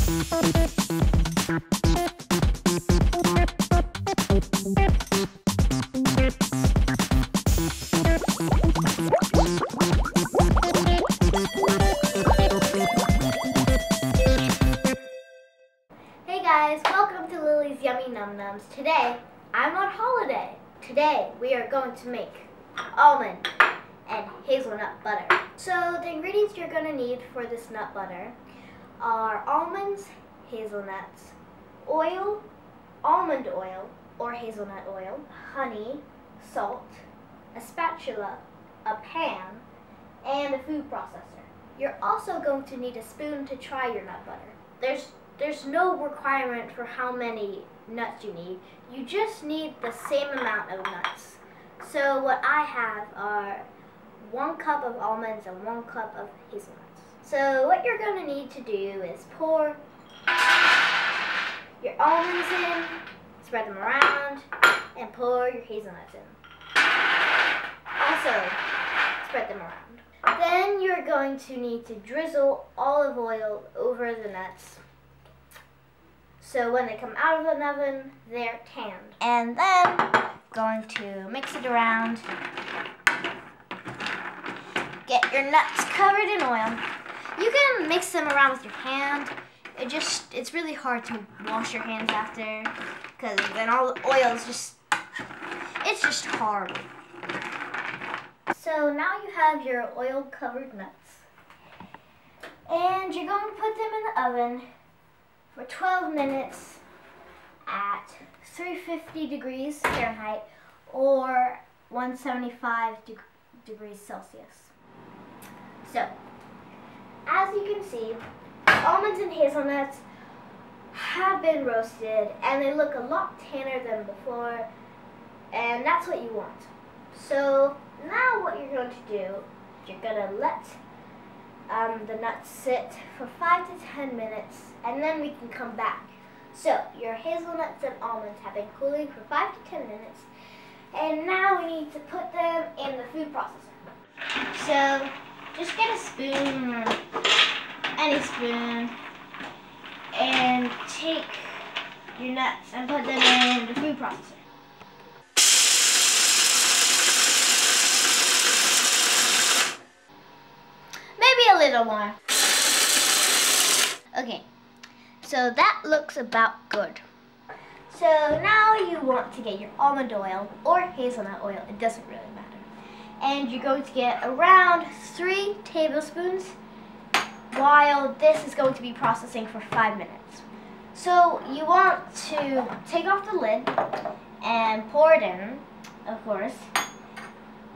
Hey guys, welcome to Lily's Yummy Num Nums. Today, I'm on holiday. Today, we are going to make almond and hazelnut butter. So, the ingredients you're going to need for this nut butter are almonds, hazelnuts, oil, almond oil or hazelnut oil, honey, salt, a spatula, a pan, and a food processor. You're also going to need a spoon to try your nut butter. There's no requirement for how many nuts you need. You just need the same amount of nuts. So what I have are 1 cup of almonds and 1 cup of hazelnuts. So what you're going to need to do is pour your almonds in, spread them around, and pour your hazelnuts in. Also, spread them around. Then you're going to need to drizzle olive oil over the nuts, so when they come out of the oven, they're tanned. And then, going to mix it around. Get your nuts covered in oil. You can mix them around with your hand. It's really hard to wash your hands after, because then all the oil is it's just horrible. So now you have your oil-covered nuts. And you're going to put them in the oven for 12 minutes at 350 degrees Fahrenheit or 175 degrees Celsius. So, as you can see, almonds and hazelnuts have been roasted and they look a lot tanner than before, and that's what you want. So, now what you're going to do, you're going to let the nuts sit for 5 to 10 minutes, and then we can come back. So your hazelnuts and almonds have been cooling for 5 to 10 minutes, and now we need to put them in the food processor. So just get a spoon, or any spoon, and take your nuts and put them in the food processor. A little more. Okay, so that looks about good. So now you want to get your almond oil or hazelnut oil, it doesn't really matter. And you're going to get around 3 tablespoons while this is going to be processing for 5 minutes. So you want to take off the lid and pour it in, of course.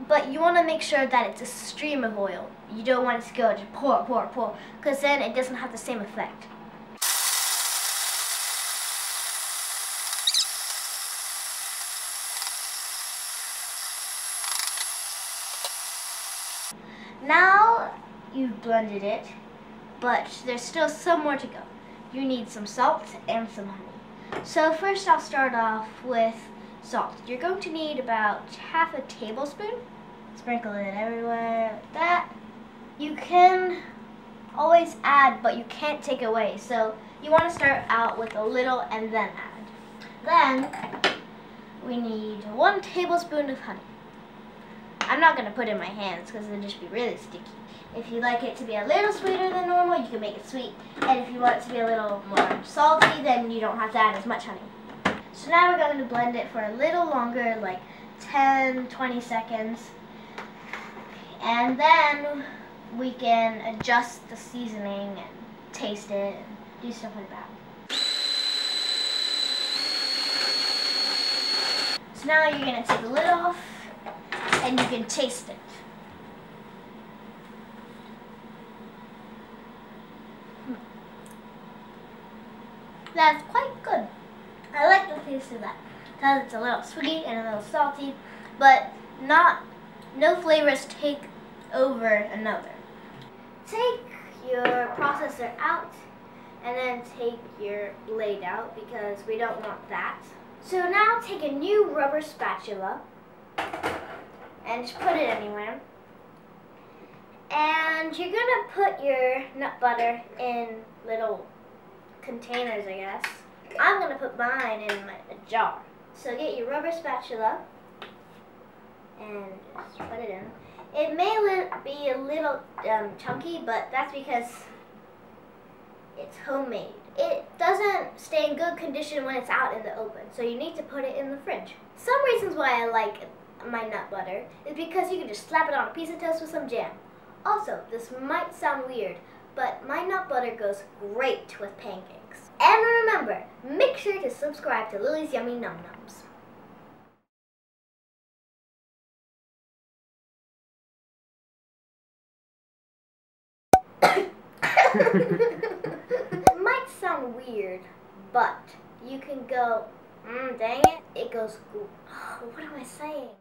But you want to make sure that it's a stream of oil. You don't want it to go just pour, pour, pour, because then it doesn't have the same effect. Now you've blended it, but there's still some more to go. You need some salt and some honey. So first I'll start off with salt. You're going to need about half a tablespoon. Sprinkle it everywhere like that. You can always add, but you can't take away. So you want to start out with a little and then add. Then we need 1 tablespoon of honey. I'm not going to put it in my hands because it'll just be really sticky. If you like it to be a little sweeter than normal, you can make it sweet. And if you want it to be a little more salty, then you don't have to add as much honey. So now we're going to blend it for a little longer, like 10-20 seconds. And then we can adjust the seasoning and taste it and do stuff like that. So now you're going to take the lid off and you can taste it. That's quite good. I like the taste of that because it's a little sweet and a little salty, but no flavors take over another. Take your processor out and then take your blade out because we don't want that. So now take a new rubber spatula and just put it anywhere. And you're gonna put your nut butter in little containers, I guess. I'm going to put mine in a jar. So get your rubber spatula and just put it in. It may be a little chunky, but that's because it's homemade. It doesn't stay in good condition when it's out in the open, so you need to put it in the fridge. Some reasons why I like my nut butter is because you can just slap it on a piece of toast with some jam. Also, this might sound weird, but my nut butter goes great with pancakes. And remember, make sure to subscribe to Lily's Yummy Num Nums. It might sound weird, but you can go, dang it, it goes, what am I saying?